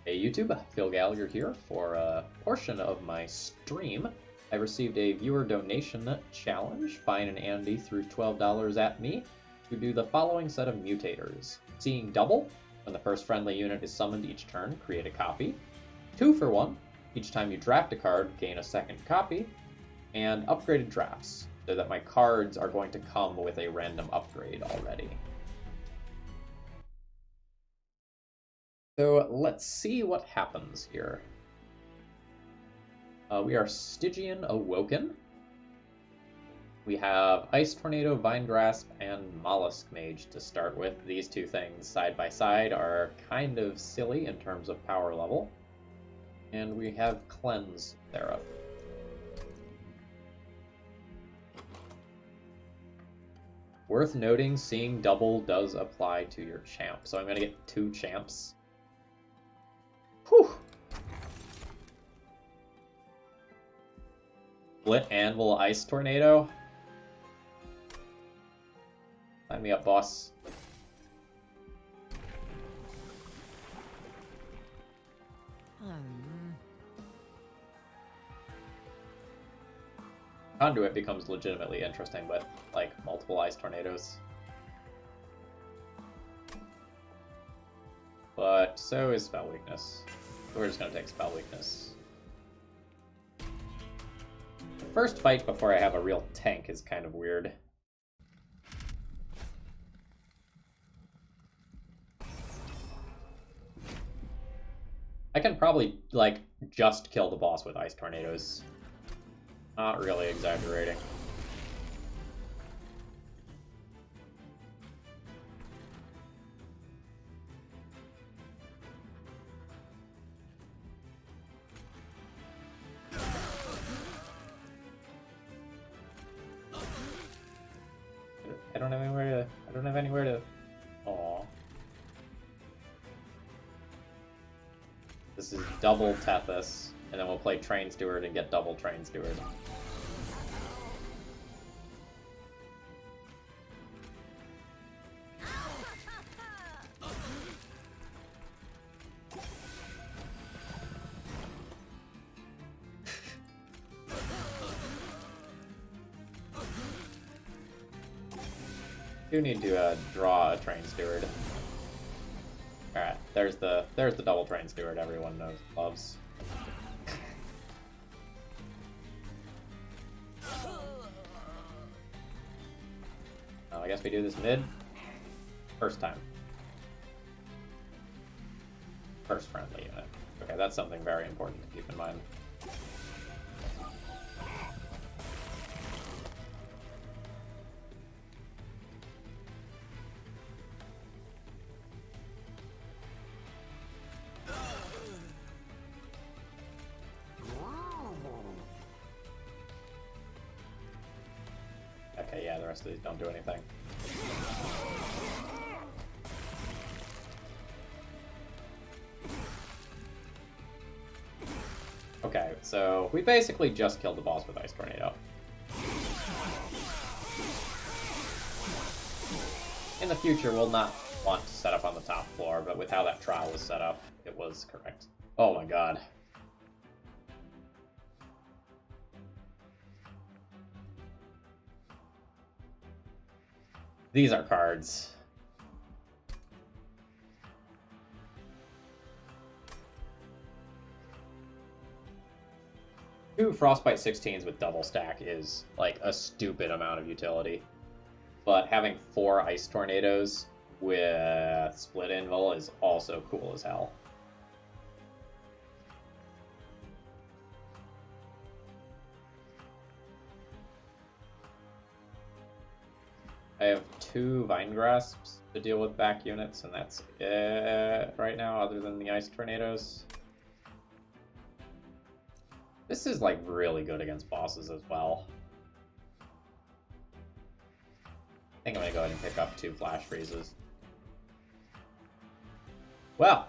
Hey YouTube, Phil Gallagher here. For a portion of my stream, I received a viewer donation challenge. Fine and Andy threw $12 at me to do the following set of mutators. Seeing double, when the first friendly unit is summoned each turn, create a copy. 2 for 1, each time you draft a card, gain a second copy. And upgraded drafts, so that my cards are going to come with a random upgrade already. So let's see what happens here. We are Stygian Awoken. We have Ice Tornado, Vine Grasp, and Mollusk Mage to start with. These two things side by side are kind of silly in terms of power level. And we have Cleanse Seraph. Worth noting, seeing double does apply to your champ. So I'm going to get 2 champs. Whew! Split Anvil Ice Tornado. Sign me up, boss. Conduit becomes legitimately interesting, but like multiple Ice Tornadoes. But so is Spell Weakness. So we're just going to take Spell Weakness. The first fight before I have a real tank is kind of weird. I can probably, like, just kill the boss with Ice Tornadoes. Not really exaggerating. I don't have anywhere to. Aww. This is double Tethys, and then we'll play Train Steward and get double Train Steward. Do need to draw a Train Steward. Alright, there's the double Train Steward everyone loves. I guess we do this mid. First time. First friendly unit. Okay, that's something very important to keep in mind. Okay, yeah, the rest of these don't do anything. Okay, so we basically just killed the boss with Ice Tornado. In the future, we'll not want to set up on the top floor, but with how that trial was set up, it was correct. Oh my god. These are cards. Two Frostbite 16s with double stack is like a stupid amount of utility. But having 4 Ice Tornadoes with Split Anvil is also cool as hell. I have 2 Vine Grasps to deal with back units, and that's it right now, other than the Ice Tornadoes. This is, like, really good against bosses as well. I think I'm gonna go ahead and pick up 2 Flash Freezes. Well,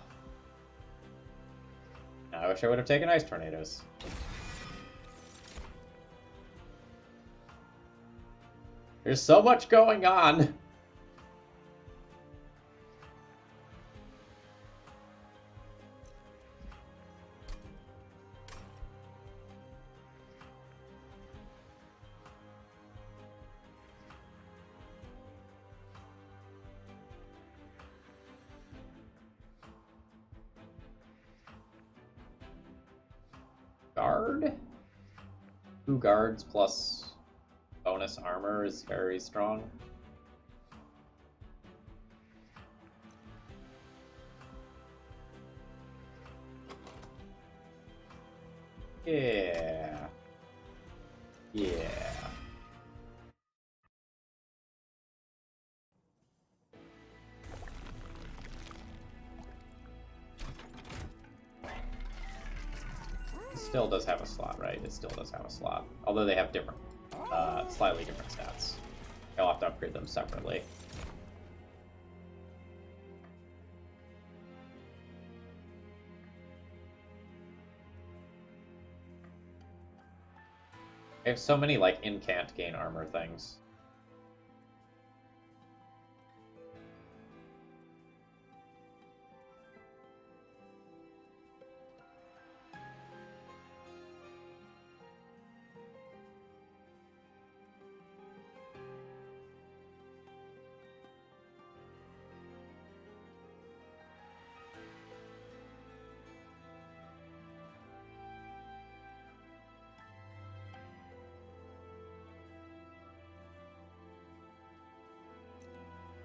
I wish I would have taken Ice Tornadoes. There's so much going on. guard. 2 guards plus bonus armor is very strong. Yeah. Yeah. It still does have a slot, right? It still does have a slot. Although they have different, slightly different stats. I'll have to upgrade them separately. I have so many, like, incant gain armor things.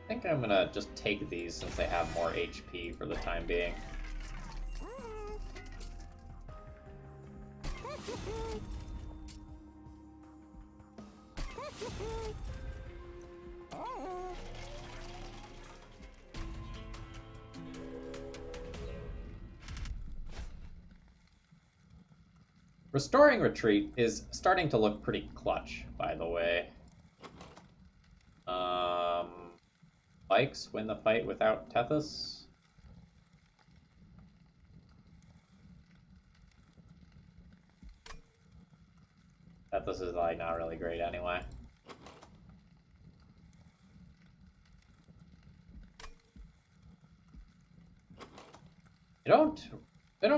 I think I'm gonna just take these since they have more HP for the time being. Restoring Retreat is starting to look pretty clutch, by the way. Bikes win the fight without Tethys. Tethys is, like, not really great anyway. They don't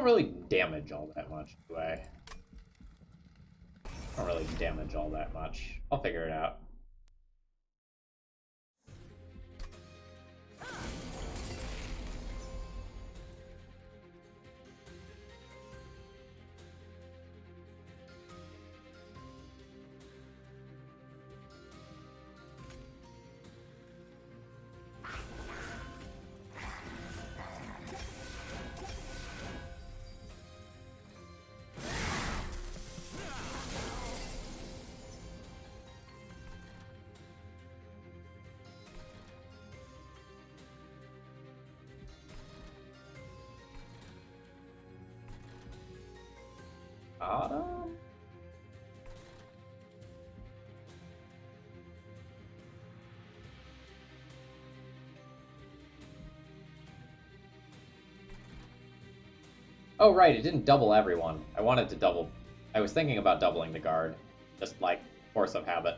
really damage all that much, do I? Don't really damage all that much. I'll figure it out. Autumn? Oh, right, it didn't double everyone. I wanted to double... I was thinking about doubling the guard. Just, like, force of habit.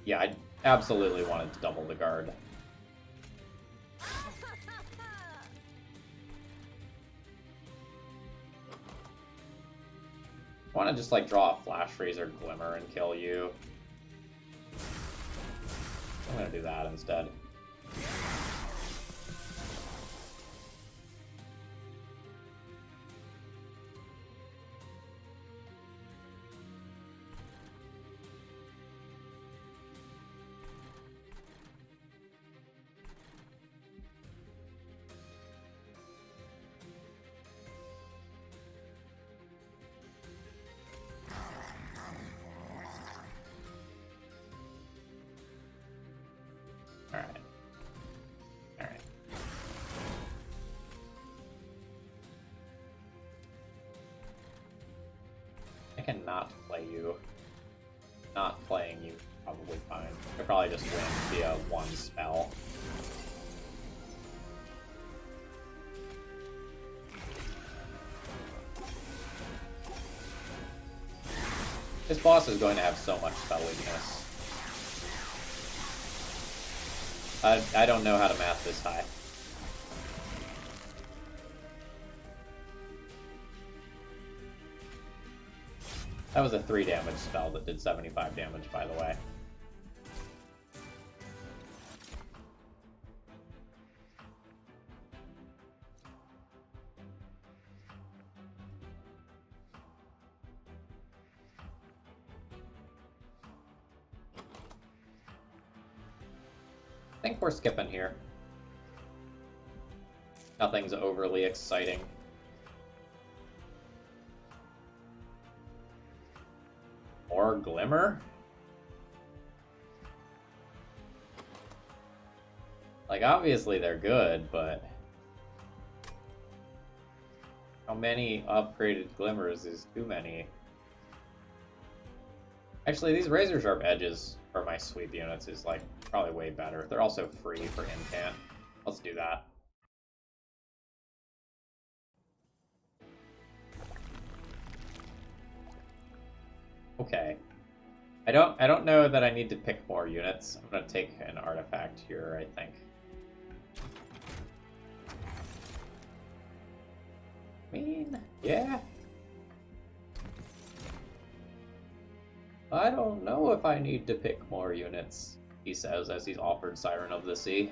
Yeah, I absolutely wanted to double the guard. I want to just, like, draw a Flash Razor Glimmer and kill you. I'm gonna do that instead. Alright. Alright. I cannot play you. Not playing you probably fine. I probably just win via one spell. This boss is going to have so much spell weakness. I don't know how to math this high. That was a 3 damage spell that did 75 damage, by the way. I think we're skipping here. Nothing's overly exciting. More Glimmer? Like, obviously they're good, but how many upgraded Glimmers is too many? Actually, these Razor Sharp Edges for my sweep units is, like, probably way better. They're also free for incant. Let's do that. Okay. I don't know that I need to pick more units. I'm gonna take an artifact here, I think. I mean, yeah. I don't know if I need to pick more units, he says as he's offered Siren of the Sea.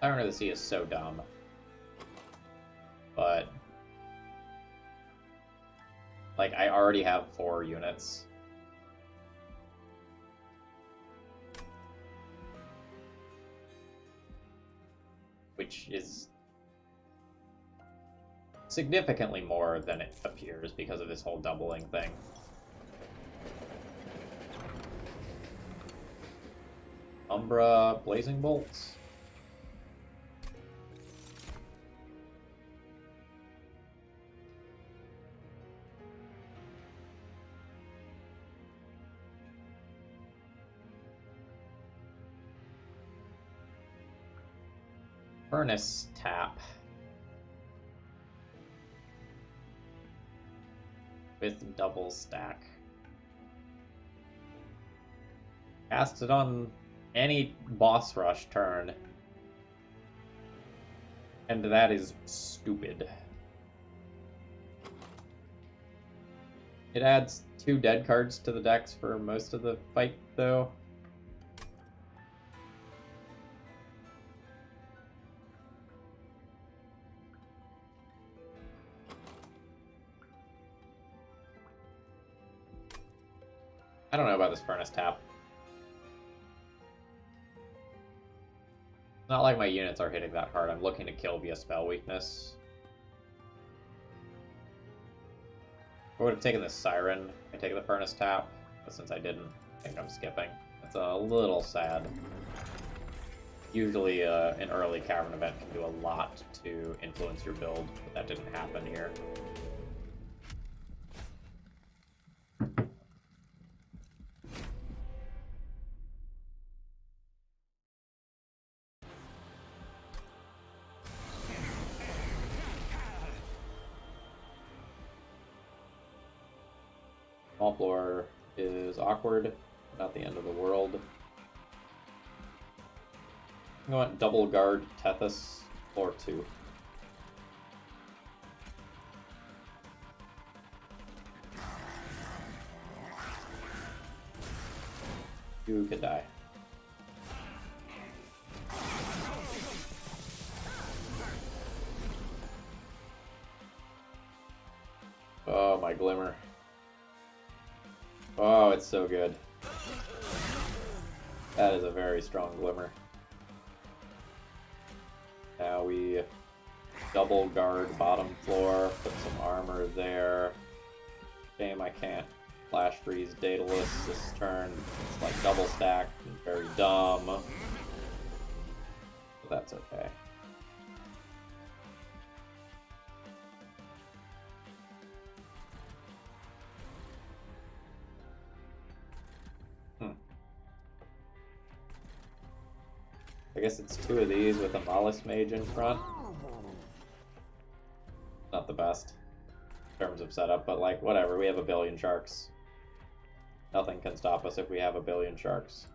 Siren of the Sea is so dumb. But, like, I already have 4 units. Which is significantly more than it appears because of this whole doubling thing. Umbra Blazing Bolts. Furnace Tap. With double stack. Cast it on any boss rush turn. And that is stupid. It adds 2 dead cards to the decks for most of the fight, though. I don't know about this Furnace Tap. It's not like my units are hitting that hard. I'm looking to kill via spell weakness. I would have taken the Siren. I take the Furnace Tap, but since I didn't, I think I'm skipping. That's a little sad. Usually an early Cavern event can do a lot to influence your build, but that didn't happen here. Small floor is awkward, not the end of the world. I want double guard Tethys, floor 2. You could die. Oh, my Glimmer. Oh, it's so good. That is a very strong Glimmer. Now we double guard bottom floor, put some armor there. Shame I can't flash freeze Daedalus this turn. It's like double stack and very dumb. But that's okay. I guess it's 2 of these with a Mollusk Mage in front. Not the best in terms of setup, but like, whatever, we have a billion sharks. Nothing can stop us if we have a billion sharks.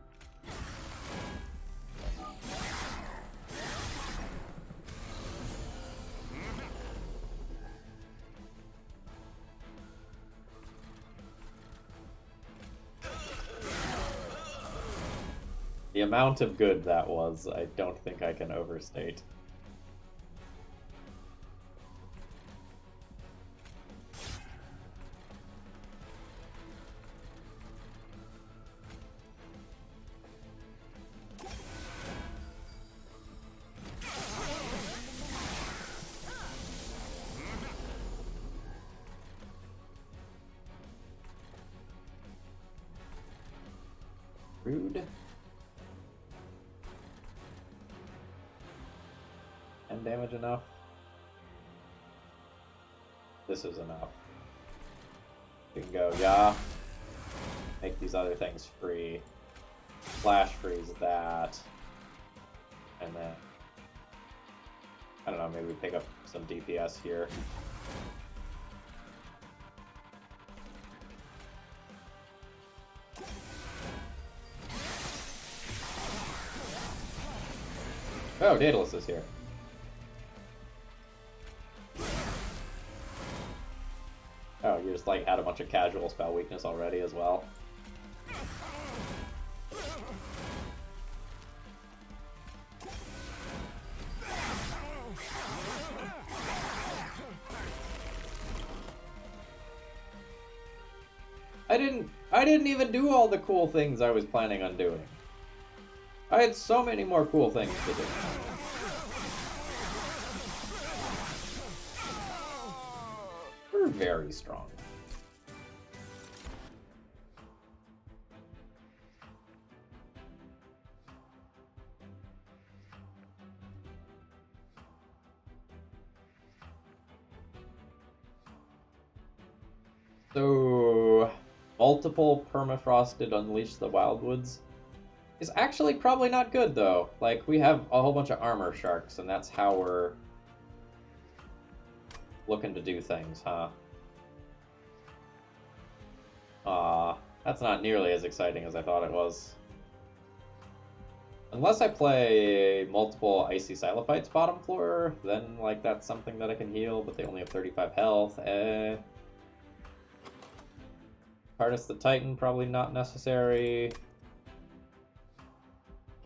The amount of good that was, I don't think I can overstate. Rude. And damage enough. This is enough. We can go, yeah. Make these other things free. Flash freeze that. And then, I don't know, maybe we pick up some DPS here. Oh, Daedalus is here. Oh, you just like had a bunch of casual spell weakness already as well. I didn't even do all the cool things I was planning on doing. I had so many more cool things to do. We're very strong. So, multiple permafrosted Unleash the Wildwoods is actually probably not good, though. Like, we have a whole bunch of armor sharks, and that's how we're looking to do things, huh? That's not nearly as exciting as I thought it was. Unless I play multiple Icy Silophytes bottom floor, then, like, that's something that I can heal, but they only have 35 health. Harness the Titan, probably not necessary.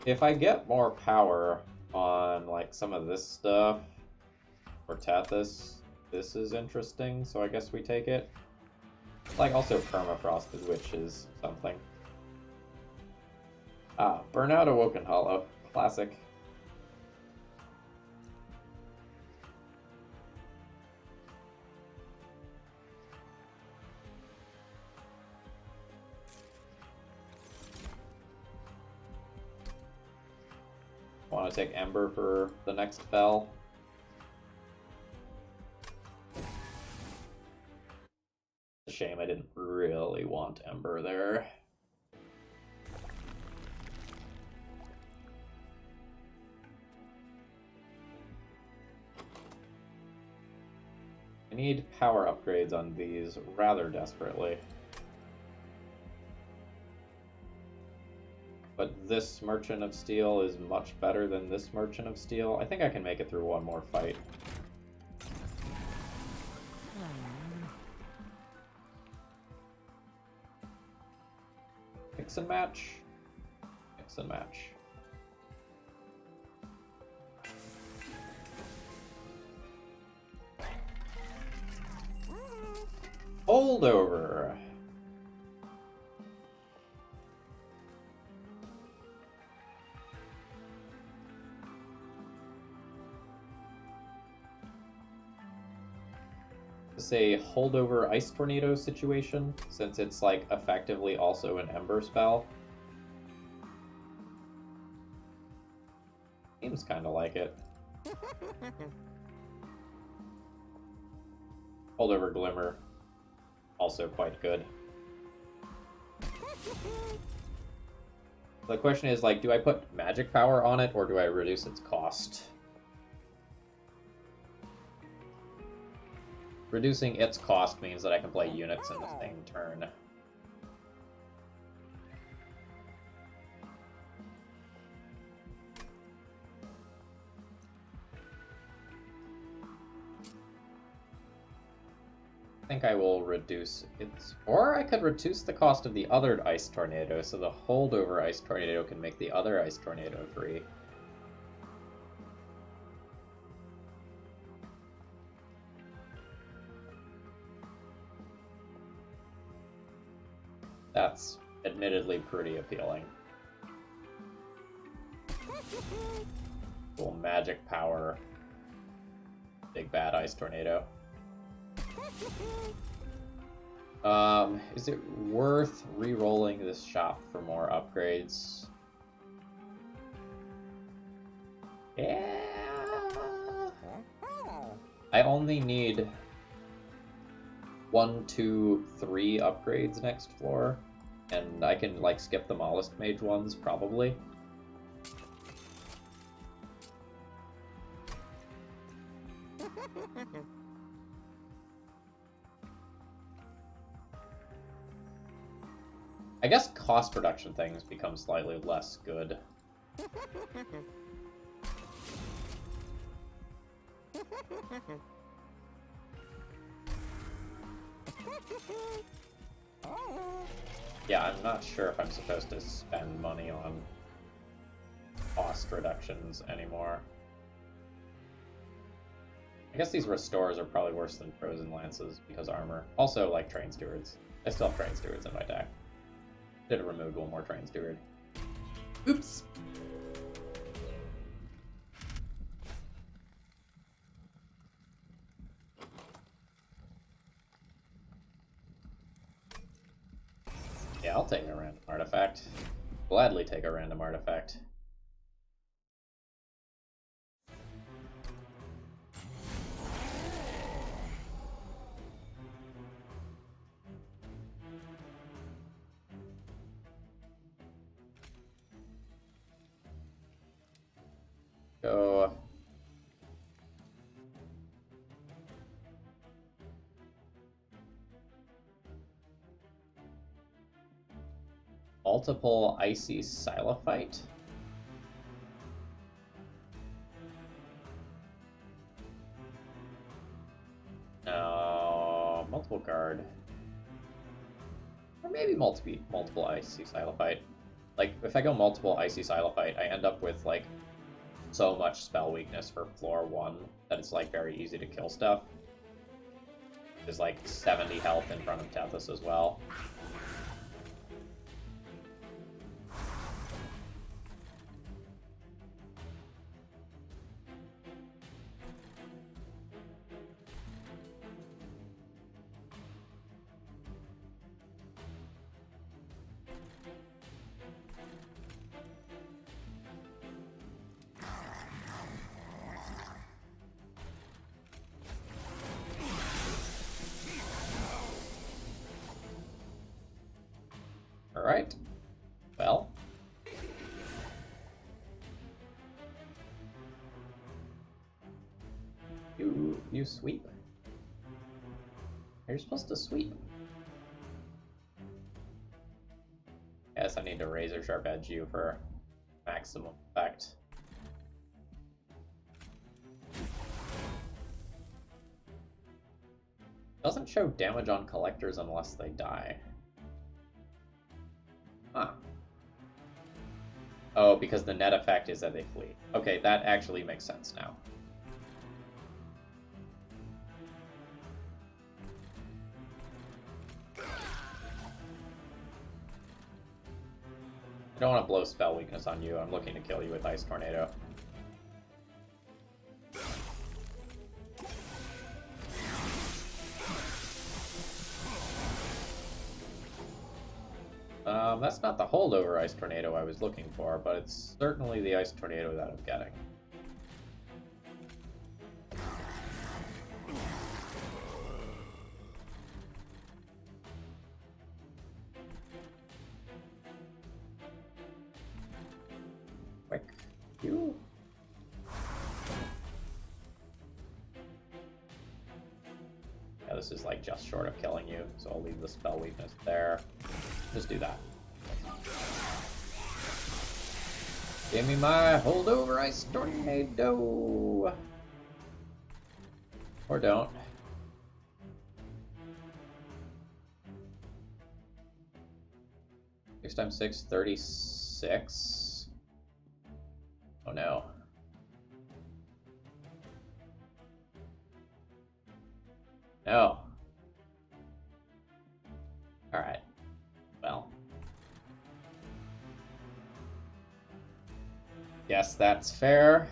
If I get more power on, like, some of this stuff, or Tethys, this is interesting, so I guess we take it. Like, also permafrosted, which is something. Ah, Burnout Awoken Hollow. Classic. Want to take Ember for the next spell. It's a shame I didn't really want Ember there. I need power upgrades on these rather desperately. But this Merchant of Steel is much better than this Merchant of Steel. I think I can make it through one more fight. Mix and match. Mix and match. Holdover. It's a holdover ice tornado situation, since it's like effectively also an Ember spell. Seems kind of like it. Holdover Glimmer, also quite good. The question is, like, do I put magic power on it, or do I reduce its cost? Reducing its cost means that I can play units in the same turn. I think I will reduce its... Or I could reduce the cost of the other ice tornado so the holdover ice tornado can make the other ice tornado free. That's admittedly pretty appealing. Cool magic power. Big bad ice tornado. Is it worth re-rolling this shop for more upgrades? Yeah. I only need 1, 2, 3 upgrades next floor, and I can like skip the mollusk mage ones probably. I guess cost reduction things become slightly less good. Yeah, I'm not sure if I'm supposed to spend money on cost reductions anymore. I guess these restores are probably worse than frozen lances because armor. Also, like train stewards. I still have train stewards in my deck. Should have removed one more train steward. Oops! Yeah, I'll take a random artifact. Gladly take a random artifact. Go. Multiple icy Silophyte? No, multiple guard. Or maybe multiple icy Silophyte. Like, if I go multiple icy Silophyte, I end up with, like, so much spell weakness for floor 1 that it's, like, very easy to kill stuff. There's, like, 70 health in front of Tethys as well. Alright. Well. You sweep. You're supposed to sweep. Guess I need to razor sharp edge you for maximum effect. Doesn't show damage on collectors unless they die. Huh. Oh, because the net effect is that they flee. Okay, that actually makes sense now. I don't want to blow spell weakness on you. I'm looking to kill you with Ice Tornado. That's not the holdover Ice Tornado I was looking for, but it's certainly the Ice Tornado that I'm getting. Quick. You. Yeah, this is like just short of killing you, so I'll leave the spell weakness there. Just do that. Give me my holdover Ice Tornado! Or don't. 6 times 6, 36. Oh no. No. Alright. Well. Guess that's fair.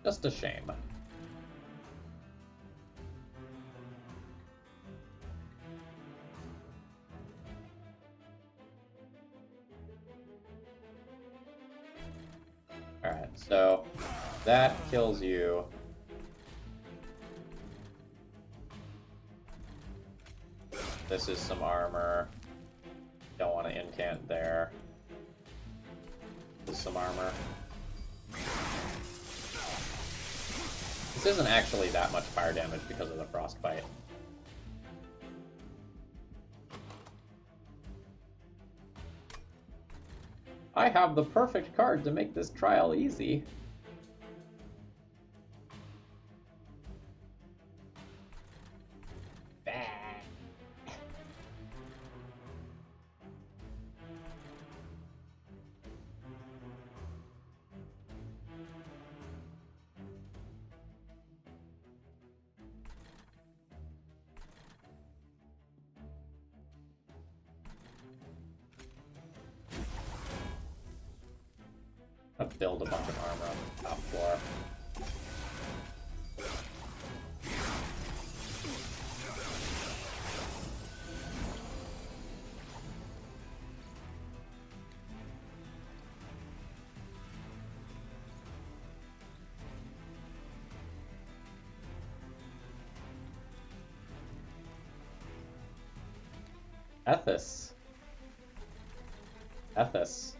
Just a shame. Alright, so that kills you. This is some armor. Don't want to incant there. This is some armor. This isn't actually that much fire damage because of the frostbite. I have the perfect card to make this trial easy. I'll build a bunch of armor on the top floor. Ethos. Ethos.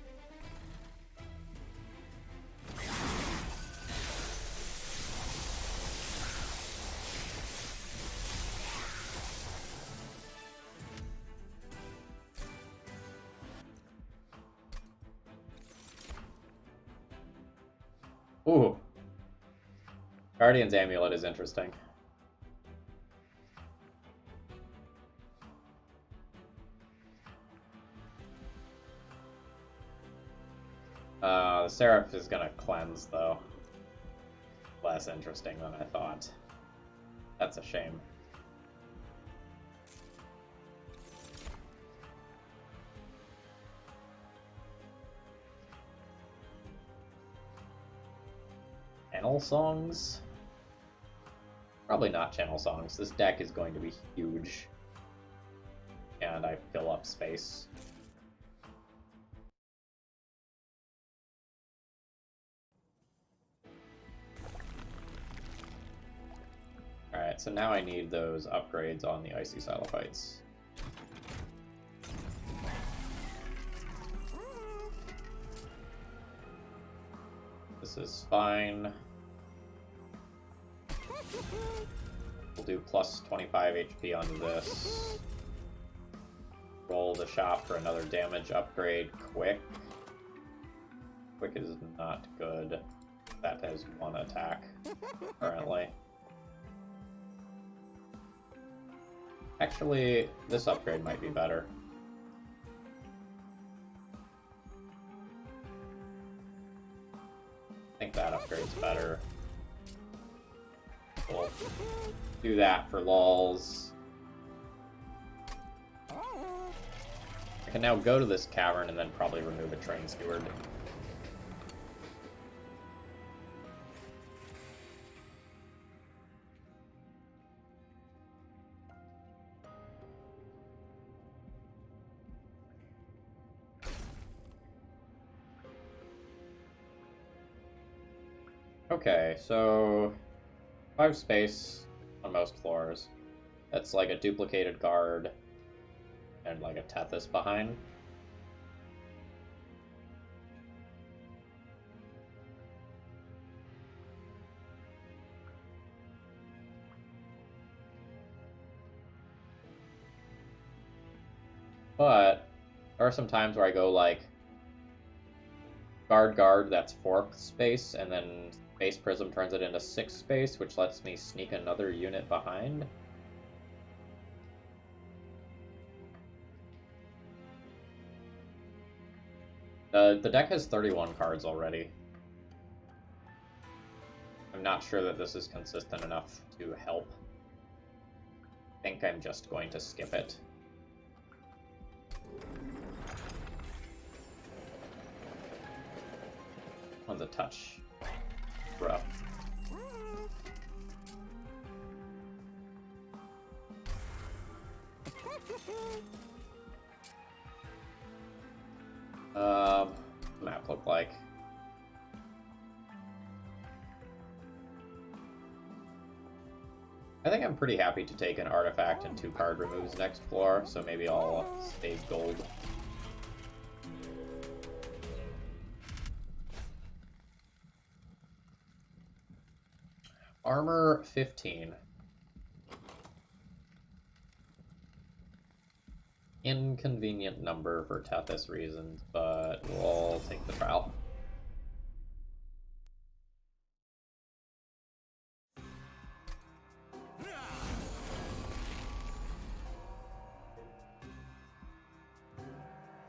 Ooh. Guardian's Amulet is interesting. The Seraph is gonna cleanse, though. Less interesting than I thought. That's a shame. Channel songs? Probably not channel songs. This deck is going to be huge. And I fill up space. Alright, so now I need those upgrades on the Icy Silophytes. This is fine. We'll do plus 25 HP on this. Roll the shop for another damage upgrade. Quick. Quick is not good. That has one attack currently. Actually, this upgrade might be better. I think that upgrade's better. We'll do that for lols. I can now go to this cavern and then probably remove a train steward. Okay, so 5 space on most floors. That's like a duplicated guard and like a Tethys behind. But there are some times where I go like guard, that's 4 space, and then Base Prism turns it into 6 space, which lets me sneak another unit behind. The deck has 31 cards already. I'm not sure that this is consistent enough to help. I think I'm just going to skip it. One's a touch rough. Map look like. I think I'm pretty happy to take an artifact and 2 card removes next floor, so maybe I'll save gold. Armor 15. Inconvenient number for toughest reasons, but we'll take the trial.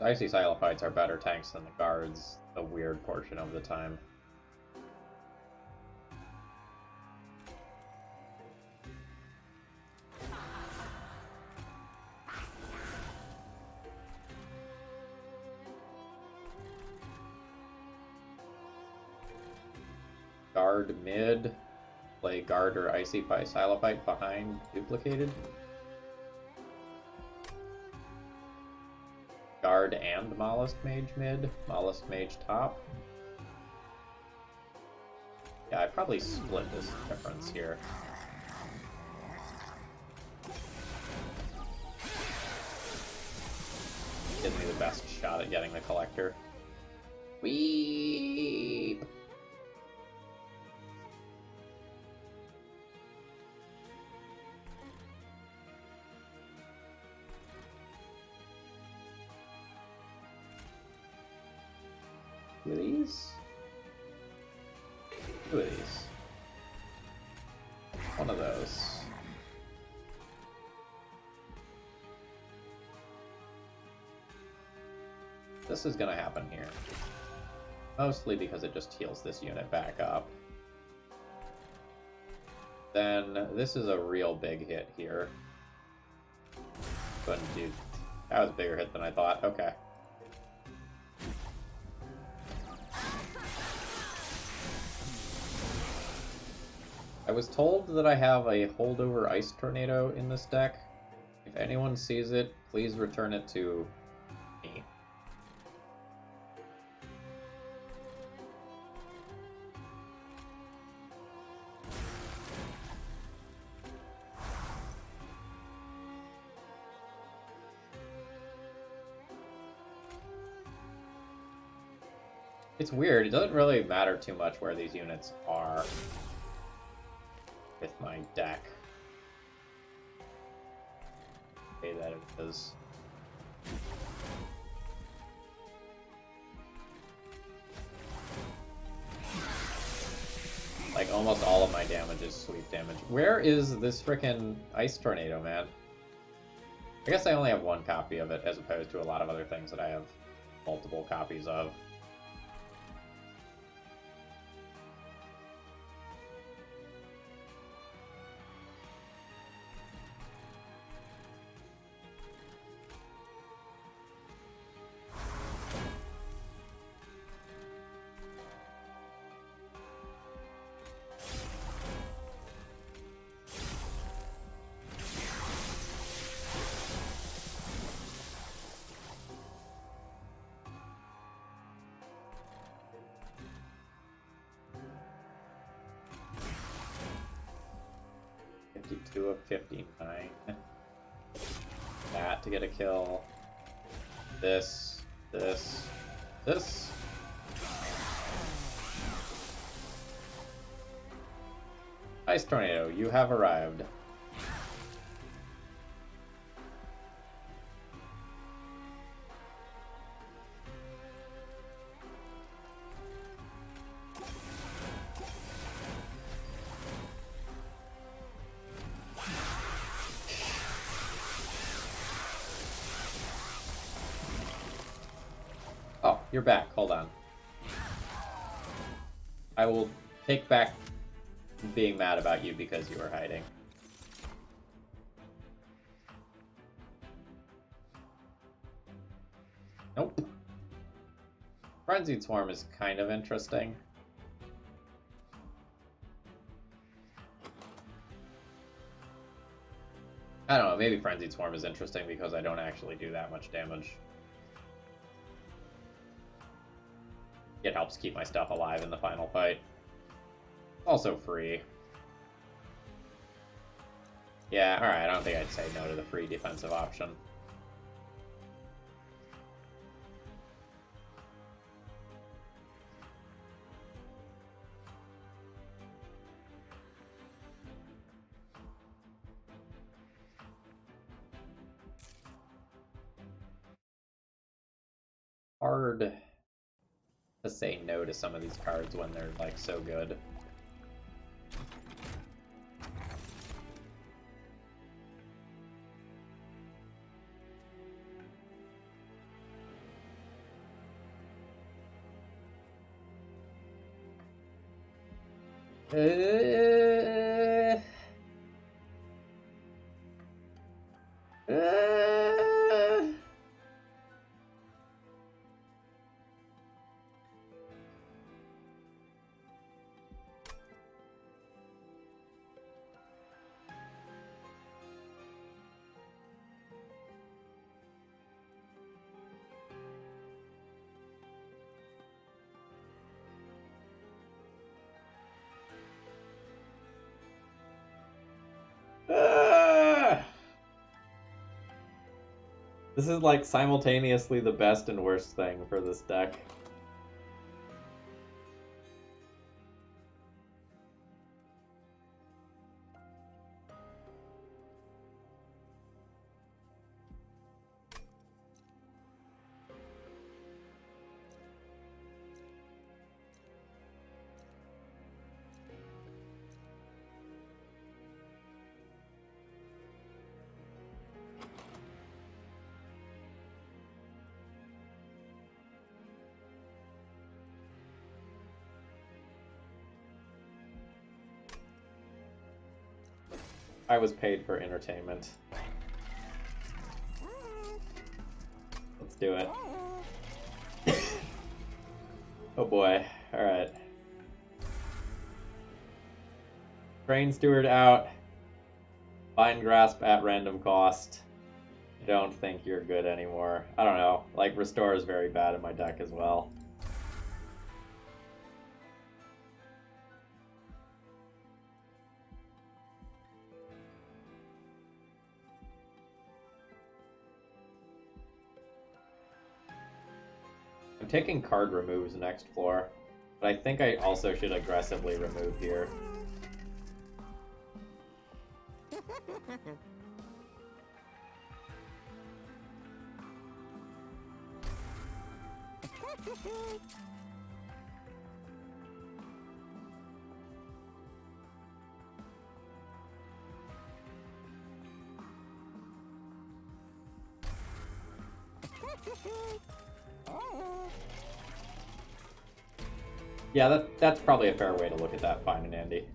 Icy Silophytes are better tanks than the guards a weird portion of the time. Guard mid, play guard or Icy Silophyte behind duplicated. Guard and Mollusk Mage mid, Mollusk Mage top. Yeah, I probably split this difference here. Gives me the best shot at getting the collector. Weep! Two of these. 2 of these. 1 of those. This is gonna happen here. Mostly because it just heals this unit back up. Then this is a real big hit here. But dude, that was a bigger hit than I thought. Okay. I was told that I have a holdover Ice Tornado in this deck. If anyone sees it, please return it to me. It's weird, it doesn't really matter too much where these units are with my deck. Okay, that it is. Like, almost all of my damage is sweep damage. Where is this frickin' Ice Tornado, man? I guess I only have 1 copy of it, as opposed to a lot of other things that I have multiple copies of. Of 59. That to get a kill. This. Ice Tornado, you have arrived. Oh, you're back. Hold on. I will take back being mad about you because you were hiding. Nope. Frenzied Swarm is kind of interesting. I don't know, maybe Frenzied Swarm is interesting because I don't actually do that much damage. It helps keep my stuff alive in the final fight. Also free. Yeah, alright, I don't think I'd say no to the free defensive option. Hard to say no to some of these cards when they're like so good. This is like simultaneously the best and worst thing for this deck. I was paid for entertainment. Let's do it. Oh boy. Alright. Train Steward out. Vine Grasp at random cost. I don't think you're good anymore. I don't know. Like, Restore is very bad in my deck as well. I'm taking card removes next floor, but I think I also should aggressively remove here. Yeah, that's probably a fair way to look at that, fine and Andy.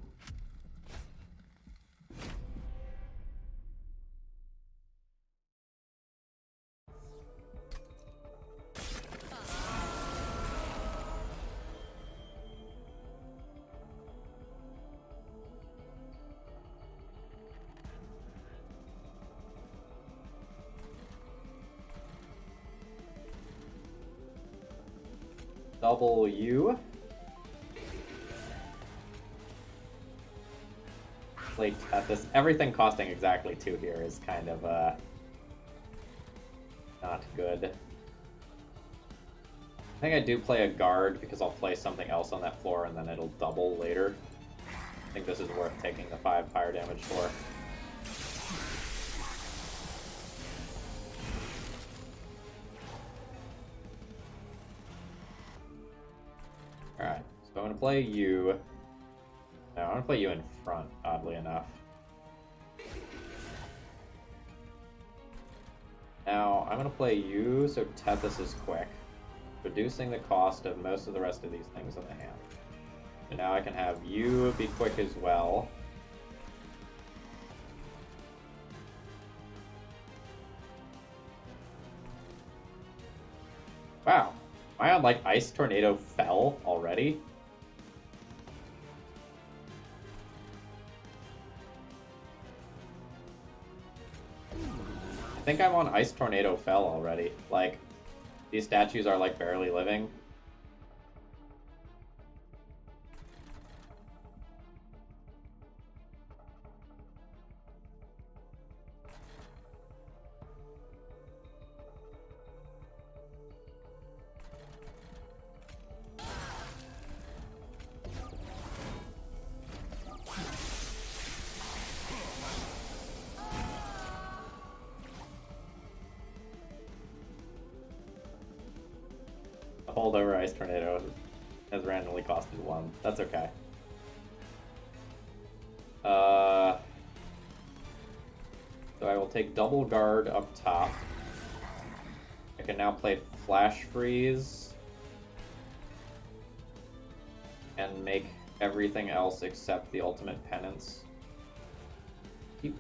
W. Play this. Everything costing exactly 2 here is kind of not good. I think I do play a guard because I'll play something else on that floor and then it'll double later. I think this is worth taking the 5 fire damage for. Alright, so I'm going to play you. No, I'm going to play you in front, oddly enough. Now, I'm going to play you, so Tethys is quick. reducing the cost of most of the rest of these things in the hand. And now I can have you be quick as well. Wow. Am I on, like, Ice Tornado Fell already? I think I'm on Ice Tornado Fell already. Like, these statues are, like, barely living. Holdover Ice Tornado has randomly costed 1. That's okay. So I will take Double Guard up top. I can now play Flash Freeze and make everything else except the Ultimate Penance. Keep.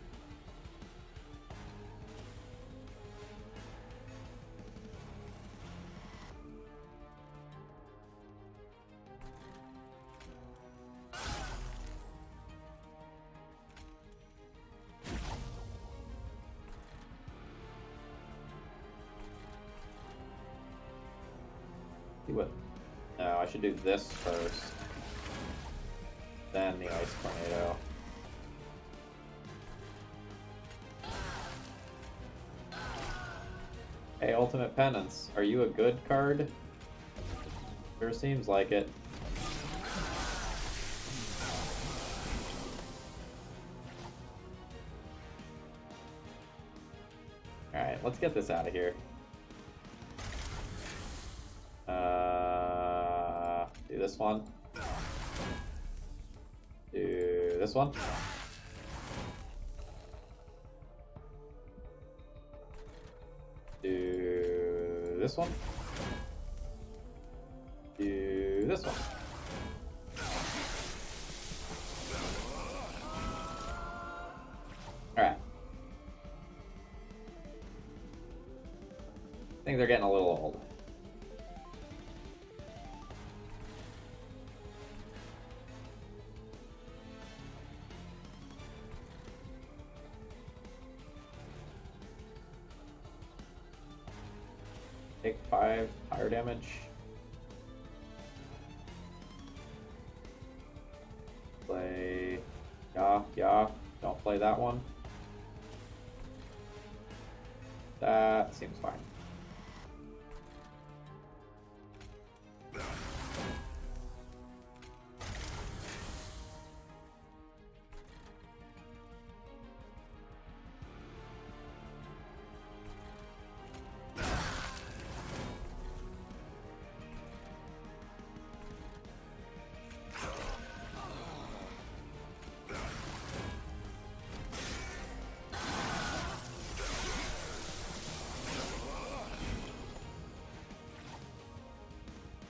What? No, I should do this first. Then the Ice Tornado. Hey, Ultimate Penance, are you a good card? Sure seems like it. Alright, let's get this out of here. Do this one. Do this one. Do this one. Do this one. Alright. Things are getting a little old. Take 5 fire damage. Play yeah. Don't play that one. That seems fine.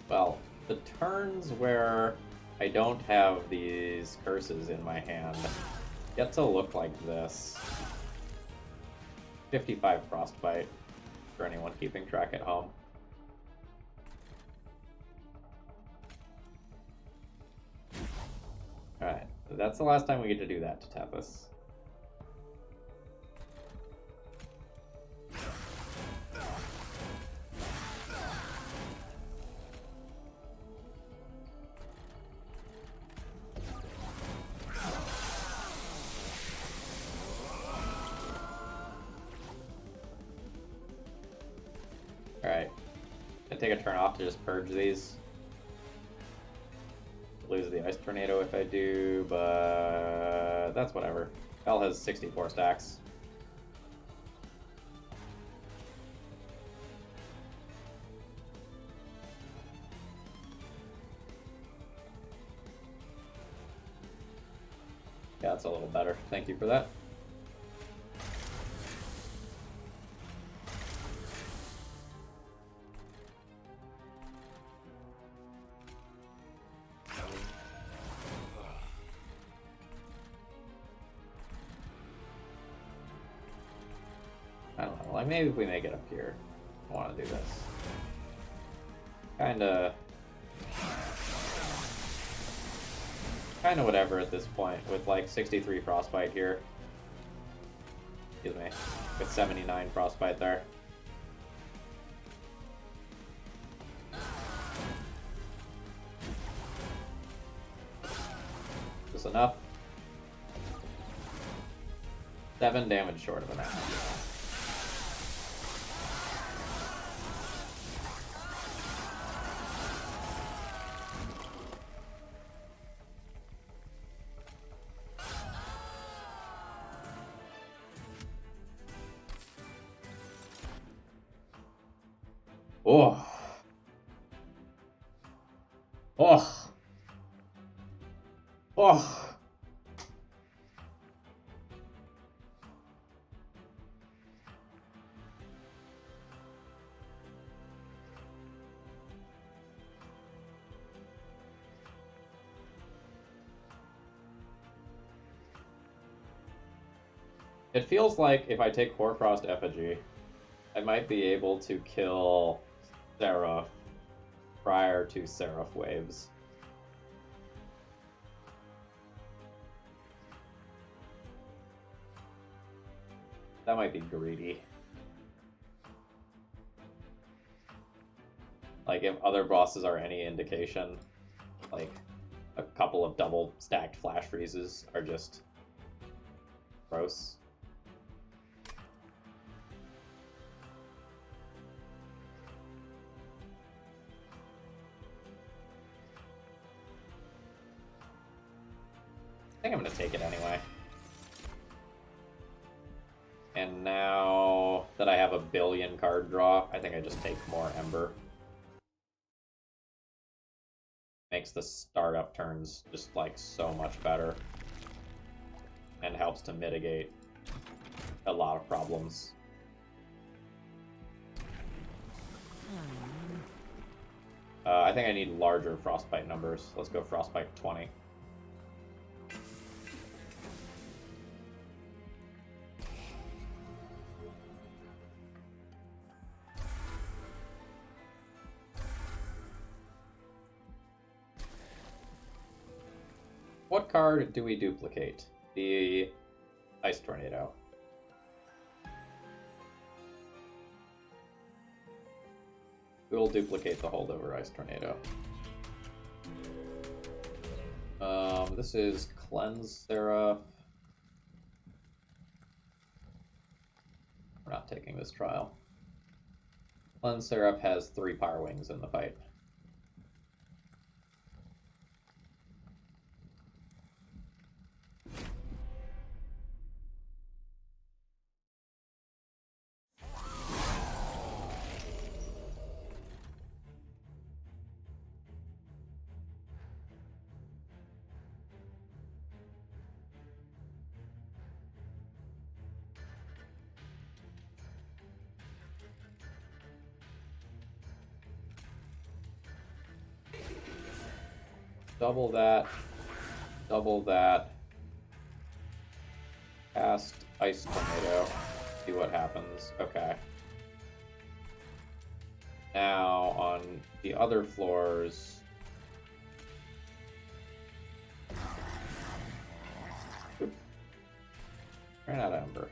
Well, the turns where I don't have these curses in my hand get to look like this. 55 Frostbite, for anyone keeping track at home. Alright, so that's the last time we get to do that to Tethys. Alright. I take a turn off to just purge these. Lose the Ice Tornado if I do, but that's whatever. L has 64 stacks. Yeah, that's a little better. Thank you for that. Like, maybe if we make it up here. I want to do this. Kinda whatever at this point, with like 63 frostbite here. Excuse me. With 79 frostbite there. Is this enough? 7 damage short of enough. Oh. Oh. Oh. It feels like if I take Hoarfrost Effigy, I might be able to kill Seraph prior to Seraph waves. That might be greedy. Like, if other bosses are any indication, like, a couple of double stacked flash freezes are just gross. I think I'm gonna take it anyway. And now that I have a billion card draw, I think I just take more Ember. Makes the startup turns just like so much better. And helps to mitigate a lot of problems. I think I need larger Frostbite numbers. Let's go Frostbite 20. What card do we duplicate? The Ice Tornado. We will duplicate the holdover Ice Tornado. This is Cleanse Seraph. We're not taking this trial. Cleanse Seraph has 3 Power Wings in the fight. Double that. Double that. Cast Ice Tornado. See what happens. Okay. Now, on the other floors... Oop. Ran out of Ember.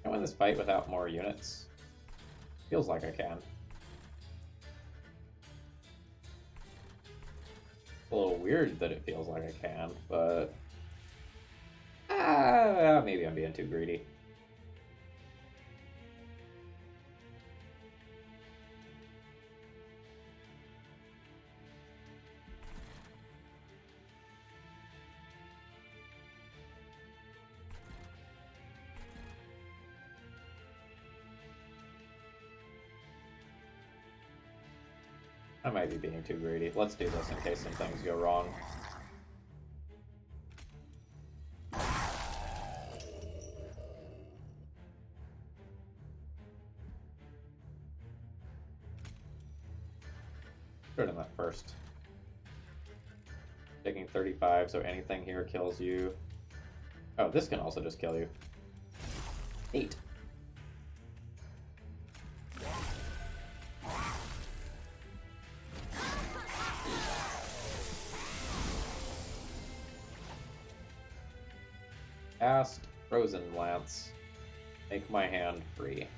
Can I win this fight without more units? Feels like I can. A little weird that it feels like I can, but... maybe I'm being too greedy. I might be being too greedy. Let's do this in case some things go wrong. Put it in that first. Taking 35, so anything here kills you. Oh, this can also just kill you. 8. Cast Frozen Lance. Make my hand free.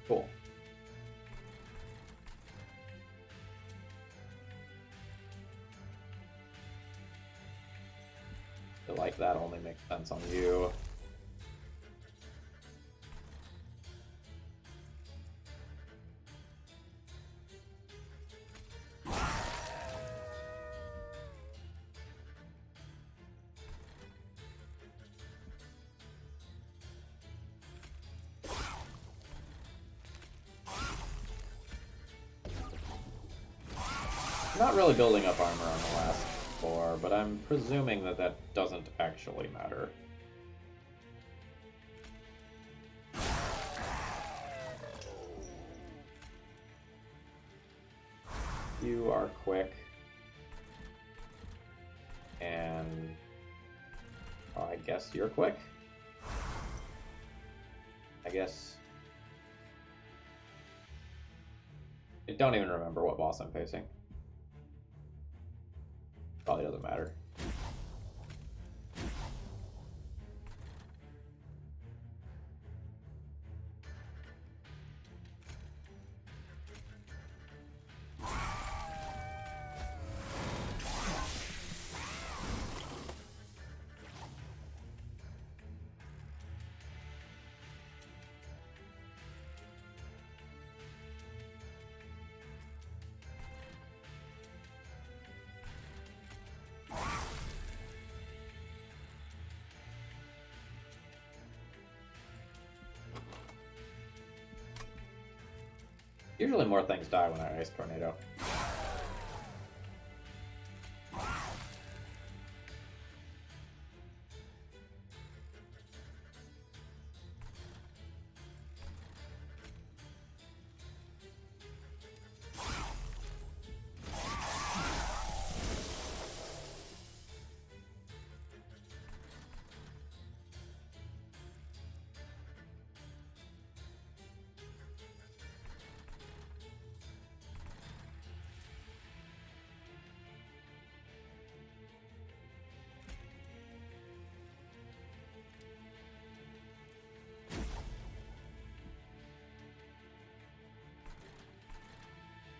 Cool. I feel like that only makes sense on you. I'm not really building up armor on the last 4, but I'm presuming that that doesn't actually matter. You are quick. And I guess you're quick. I guess. I don't even remember what boss I'm facing. Probably doesn't matter. Usually more things die when I Ice Tornado.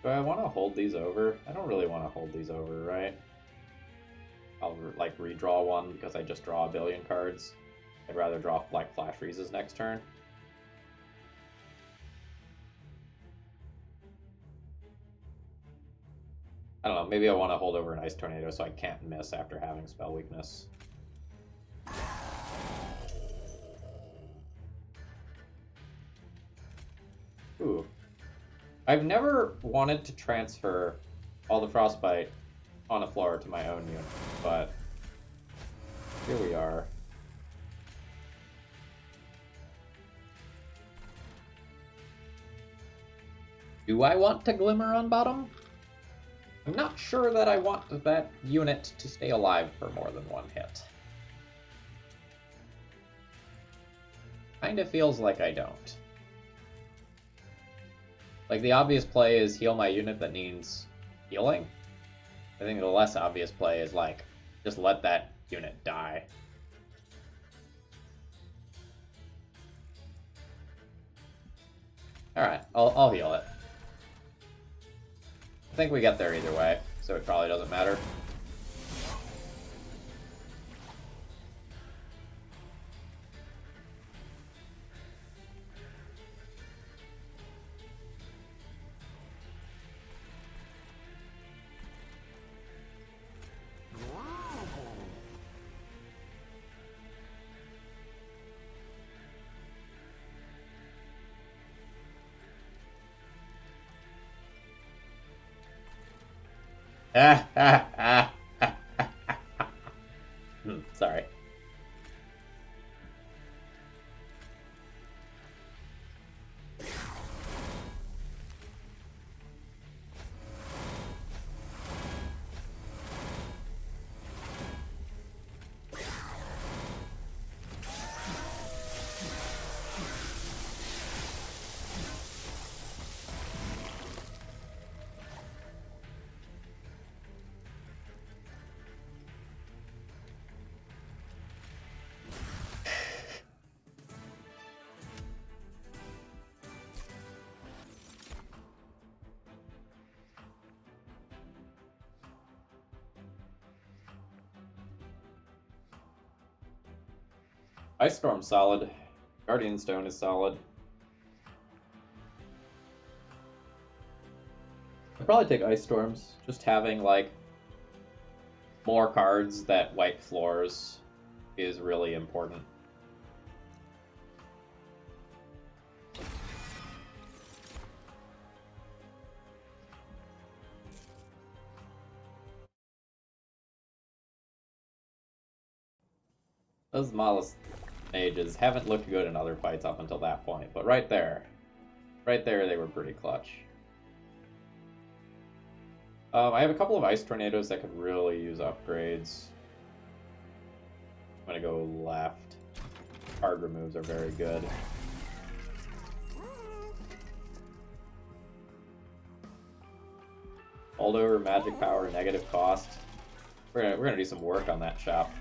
Do I want to hold these over? I don't really want to hold these over, right? I'll like redraw one because I just draw a billion cards. I'd rather draw like Flash Freezes next turn. I don't know, maybe I want to hold over an Ice Tornado so I can't miss after having Spell Weakness. Ooh. I've never wanted to transfer all the Frostbite on a floor to my own unit, but here we are. Do I want to Glimmer on bottom? I'm not sure that I want that unit to stay alive for more than one hit. Kinda feels like I don't. Like, the obvious play is heal my unit that needs healing. I think the less obvious play is, like, just let that unit die. Alright, I'll heal it. I think we get there either way, so it probably doesn't matter. Sorry. Ice Storm's solid. Guardian Stone is solid. I'd probably take Ice Storms. Just having, like, more cards that wipe floors is really important. Those Mollis mages haven't looked good in other fights up until that point, but right there they were pretty clutch. I have a couple of Ice Tornadoes that could really use upgrades. I'm gonna go left. Card removes are very good. Holdover, magic power, negative cost. We're gonna do some work on that shop.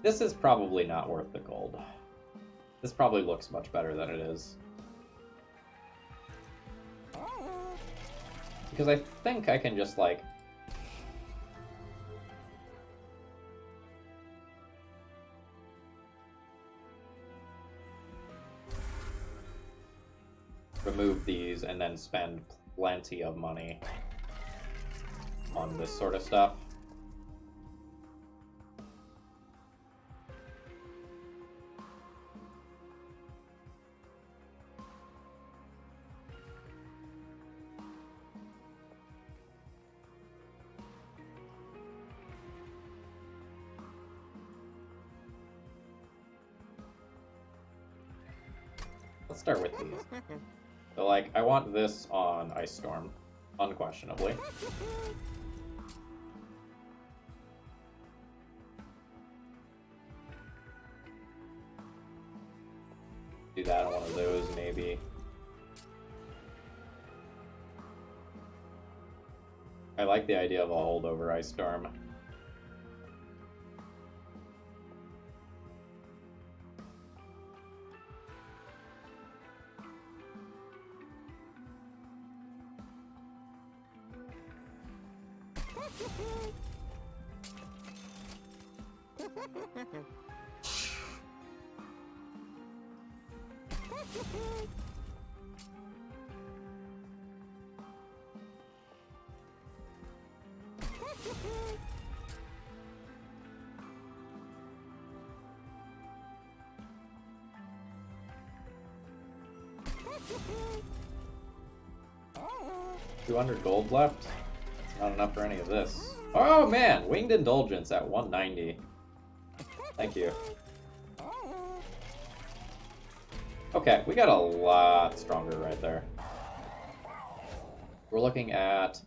This is probably not worth the gold. This probably looks much better than it is. Because I think I can just, like... remove these and then spend plenty of money on this sort of stuff. Let's start with these. So, like, I want this on Ice Storm, unquestionably. Do that on one of those, maybe. I like the idea of a holdover Ice Storm. $200 gold left? That's not enough for any of this. Oh man! Winged Indulgence at 190. Thank you. Okay, we got a lot stronger right there. We're looking at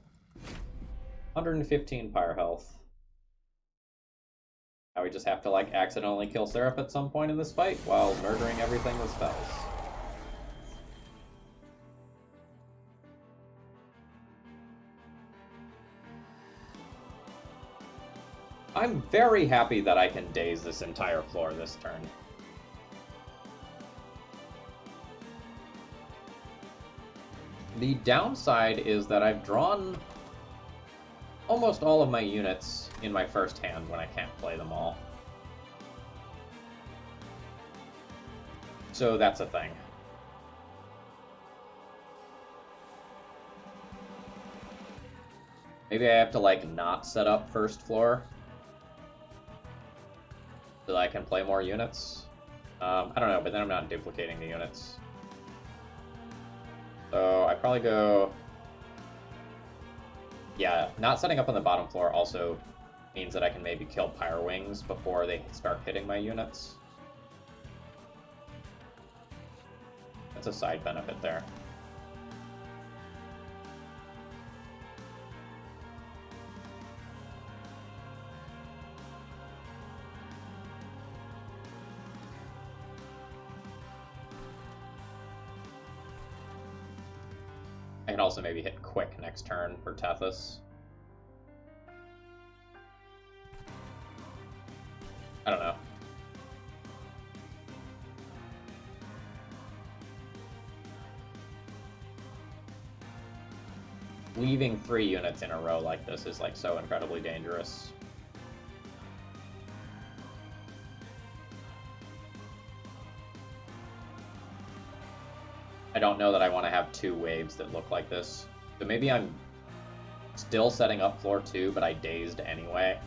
115 fire health. Now we just have to, like, accidentally kill Seraph at some point in this fight while murdering everything with spells. I'm very happy that I can daze this entire floor this turn. The downside is that I've drawn almost all of my units in my first hand when I can't play them all. So that's a thing. Maybe I have to, like, not set up first floor. so that I can play more units. I don't know, but then I'm not duplicating the units. So I probably go... Yeah, not setting up on the bottom floor also means that I can maybe kill Pyre Wings before they start hitting my units. That's a side benefit there. I can also maybe hit quick next turn for Tethys. I don't know. Leaving 3 units in a row like this is like so incredibly dangerous. I don't know that I want to have 2 waves that look like this. So maybe I'm still setting up floor 2, but I dazed anyway.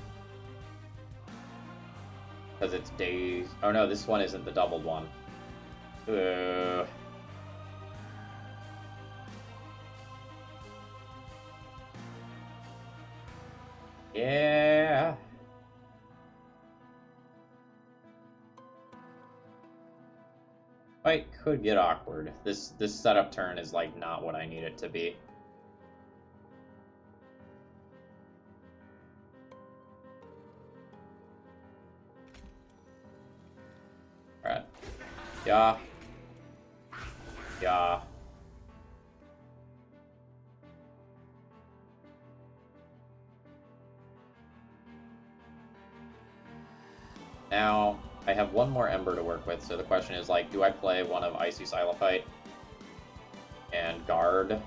Because it's dazed. Oh no, this one isn't the doubled one. Yeah. Fight could get awkward. This setup turn is like not what I need it to be. Alright. Yeah. Yeah. Now, I have one more Ember to work with, so the question is, like, do I play one of Icy Silophyte and guard?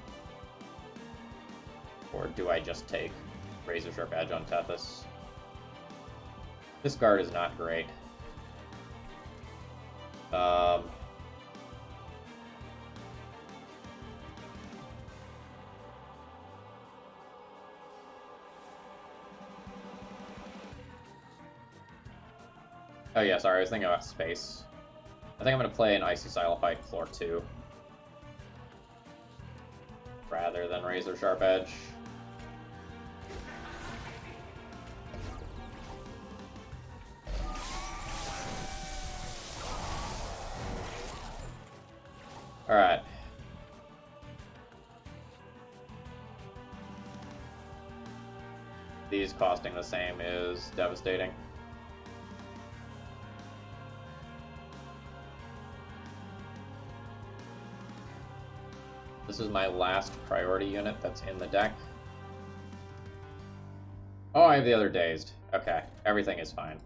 Or do I just take Razor Sharp Edge on Tethys? This guard is not great. Oh yeah, sorry, I was thinking about space. I think I'm going to play an Icy Silophyte floor 2. Rather than Razor Sharp Edge. Alright. These costing the same is devastating. This is my last priority unit that's in the deck. Oh, I have the other dazed. Okay, everything is fine.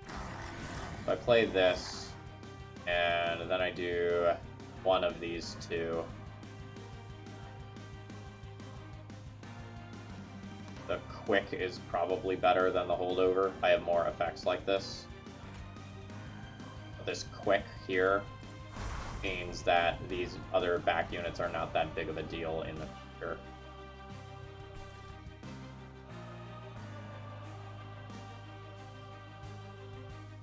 So I play this, and then I do one of these 2. The quick is probably better than the holdover. I have more effects like this. But this quick here means that these other back units are not that big of a deal in the future.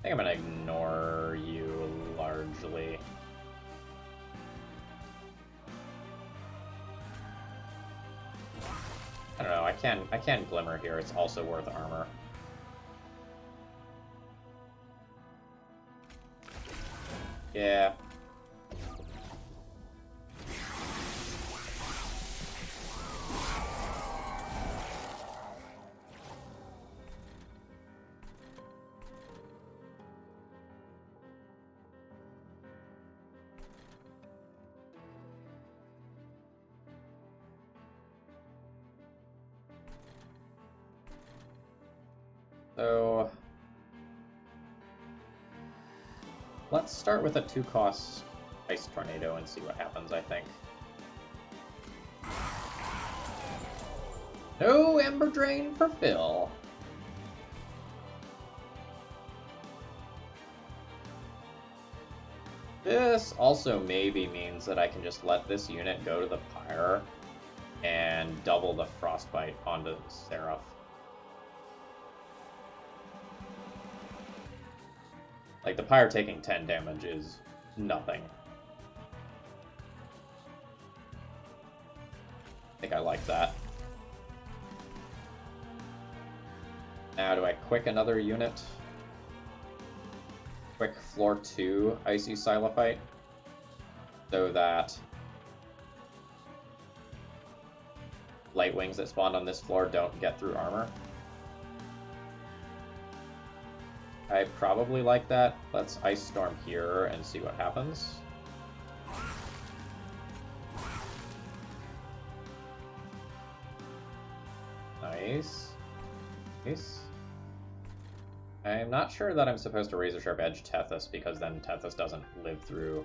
I think I'm going to ignore you largely. I don't know, I can Glimmer here, it's also worth armor. Yeah. So let's start with a 2-cost Ice Tornado and see what happens, I think. No Ember Drain for Phil. This also maybe means that I can just let this unit go to the Pyre and double the Frostbite onto Seraph. Like, the Pyre taking 10 damage is nothing. I think I like that. Now, do I quick another unit? Quick floor 2 Icy Silophyte, so that light wings that spawned on this floor don't get through armor. I probably like that. Let's Ice Storm here and see what happens. Nice. Nice. I'm not sure that I'm supposed to Razor Sharp Edge Tethys, because then Tethys doesn't live through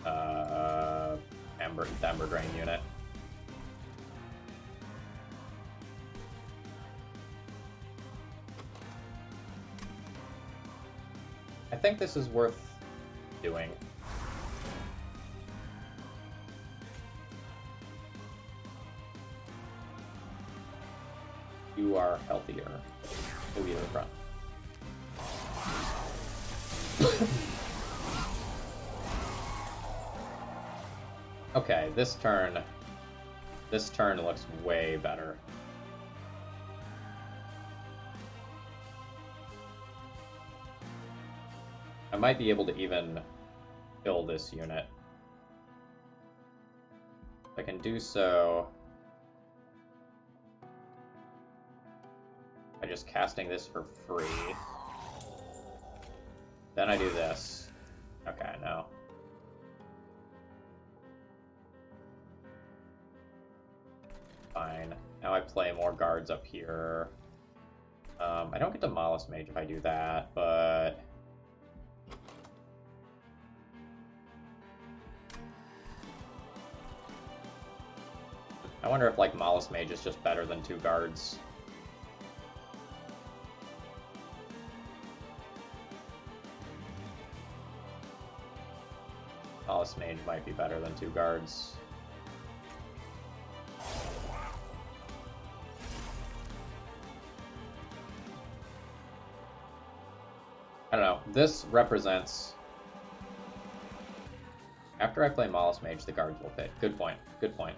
the Ember Drain unit. I think this is worth doing. You are healthier. Move you to the front. Okay, this turn looks way better. I might be able to even kill this unit. If I can do so by just casting this for free. Then I do this. Okay, no. Fine. Now I play more guards up here. I don't get to Mollusk Mage if I do that, but I wonder if, like, Mollusk Mage is just better than 2 guards. Mollusk Mage might be better than 2 guards. I don't know. This represents... After I play Mollusk Mage, the guards will fit. Good point. Good point.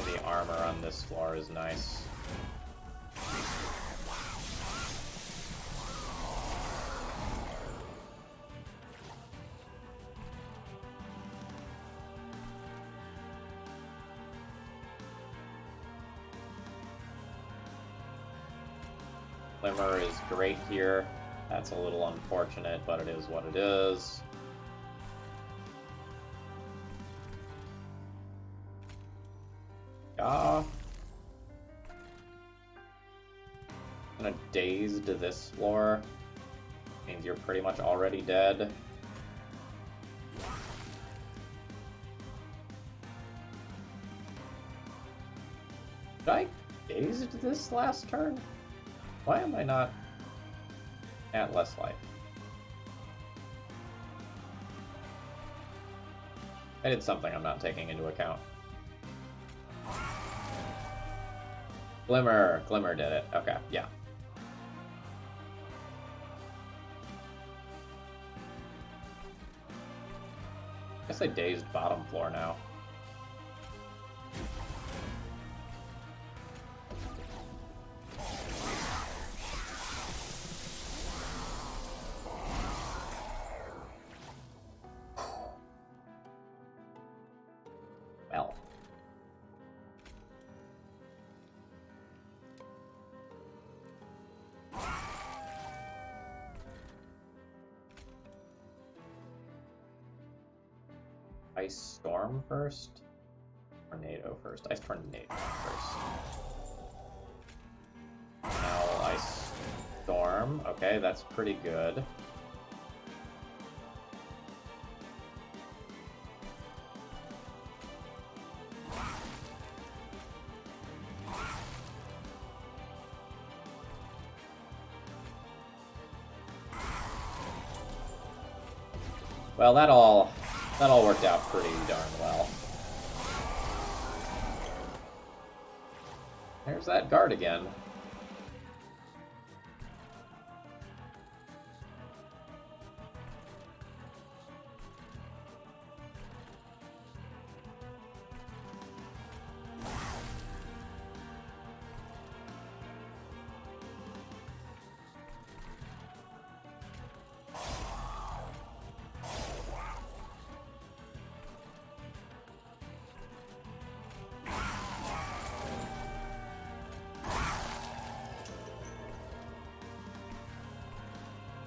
The armor on this floor is nice. Glimmer is great here. That's a little unfortunate, but it is what it is. I'm gonna Dazed this floor. Means you're pretty much already dead. Did I Dazed this last turn? Why am I not at less life? I did something I'm not taking into account. Glimmer did it. Okay, yeah. Guess I Dazed bottom floor now. Well. Ice Storm first? Tornado first. Ice Tornado first. Now Ice Storm. Okay, that's pretty good. Well, that all worked out pretty darn well. There's that guard again.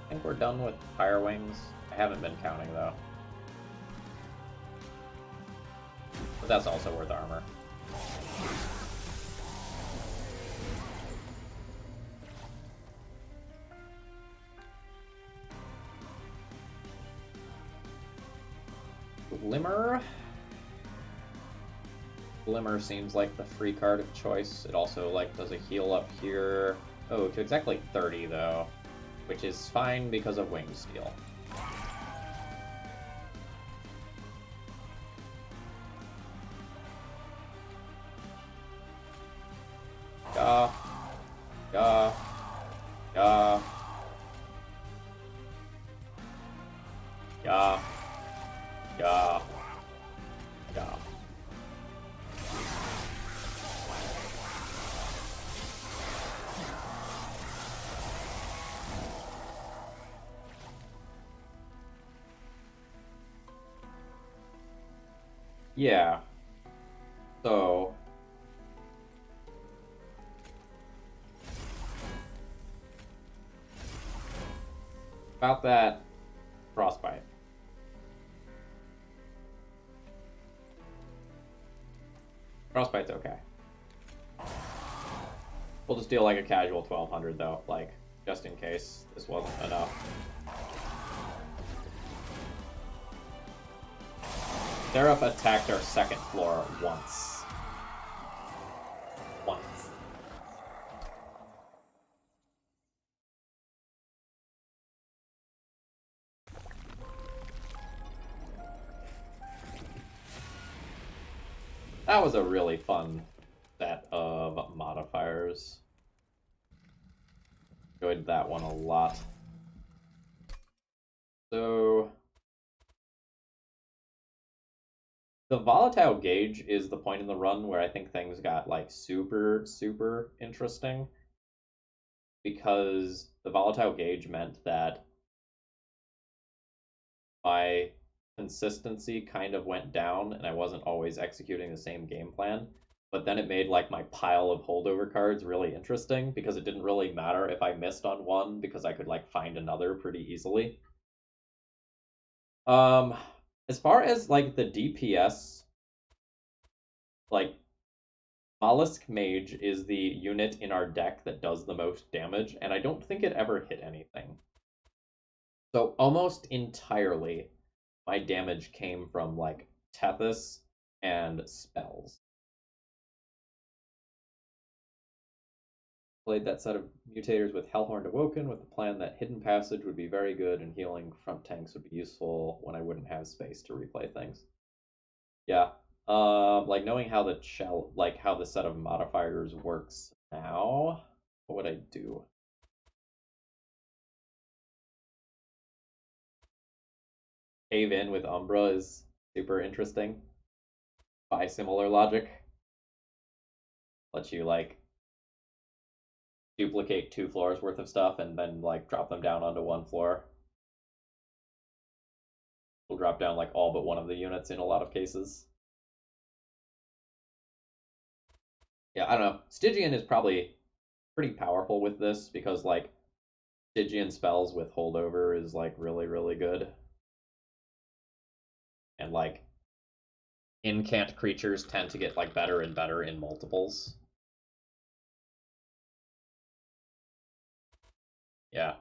I think we're done with Fire Wings. I haven't been counting, though. But that's also worth armor. Glimmer. Glimmer seems like the free card of choice. It also, like, does a heal up here. Oh, to exactly 30, though. Which is fine because of Wing Steel. Yeah. Yeah. Yeah. Yeah. Yeah. Yeah. Yeah. So about that frostbite. Frostbite's okay. We'll just deal like a casual 1200 though, like just in case this wasn't enough. Seraph attacked our second floor once. Once. That was a really fun set of modifiers. Enjoyed that one a lot. So the volatile gauge is the point in the run where I think things got like super, super interesting, because the volatile gauge meant that my consistency kind of went down and I wasn't always executing the same game plan. But then it made like my pile of holdover cards really interesting because it didn't really matter if I missed on one because I could like find another pretty easily. As far as like the DPS, like Mollusk Mage is the unit in our deck that does the most damage, and I don't think it ever hit anything. So almost entirely, my damage came from like Tethys and spells. Played that set of mutators with Hellhorn Awoken with the plan that Hidden Passage would be very good and healing front tanks would be useful when I wouldn't have space to replay things. Yeah. Like knowing how the how the set of modifiers works now, what would I do? Cave in with Umbra is super interesting. By similar logic. Lets you like duplicate 2 floors worth of stuff and then like drop them down onto 1 floor. Will drop down like all but one of the units in a lot of cases. Yeah, I don't know. Stygian is probably pretty powerful with this because like Stygian spells with holdover is like really, really good. And like incant creatures tend to get like better and better in multiples. Yeah.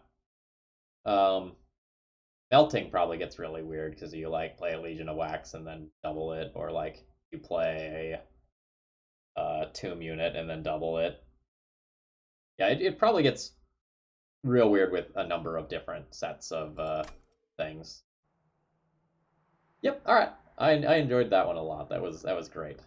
Melting probably gets really weird because you like play a Legion of Wax and then double it, or like you play a Tomb unit and then double it. Yeah, it probably gets real weird with a number of different sets of things. Yep. All right. I enjoyed that one a lot. That was great.